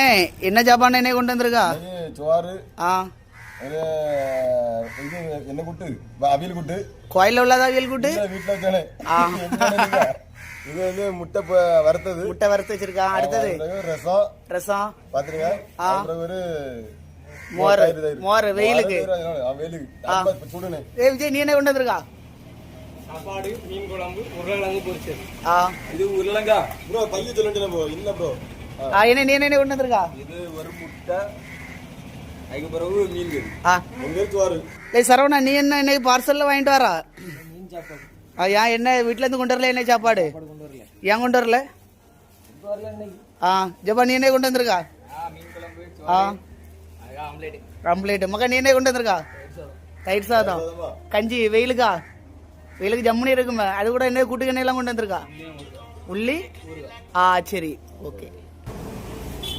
அண்ணே என்ன சாப்பாடு என்ன கொண்டு வந்திருக்கா? சோறு. ஆ இது என்ன கூட்டு? அவியல் கூட்டு. கோயில்ல உள்ளதா அவியல் கூட்டு? வீட்டுல வச்சானே. இது வந்து முட்டை வறுத்தது. முட்டை வறுத்து வச்சிருக்கான். அடுத்தது ரசம். ரசம் பாத்துருங்க. அப்புறம் ஒரு மோர். மோர் வெயிலுக்கு. வெயிலுக்கு சுடுனே. விஜய் நீ என்ன கொண்டு வந்திருக்கா? சாப்பாடு, மீன் குழம்பு, உருளைக்கிழங்கு பொரிச்சது. இது உருளைங்கா. ப்ரோ பைய சொல்லுங்க ப்ரோ. இல்ல ப்ரோ. என்ன நீ என்ன கொண்டு வந்திருக்கா? இது ஒரு முட்டை. அதுக்கு பிறகு மீன் கறி. உங்க சோறு. சரவணா நீ என்ன இன்னைக்கு பார்சல்ல வாங்கிட்டு வரா? மீன் சாப்பாடு. ஏன் என்ன வீட்டுல இருந்து கொண்டு வரல? என்ன சாப்பாடு கொண்டு வரல. ஏன் கொண்டு வரல? ஜப்பா நீ என்ன கொண்டு வந்திருக்கா? மீன் குழம்பு, ஆம்லேட். ஆம்லேட். மகன் நீ என்ன கொண்டு வந்திருக்கா? தயிர் சாதம். கஞ்சி வெயிலுக்கா? வெயிலுக்கு ஜம்முனி இருக்குமே. அது கூட என்ன கூட்டுக்கெண்ணெய் எல்லாம் கொண்டு வந்திருக்கா? உள்ளி. சரி ஓகே.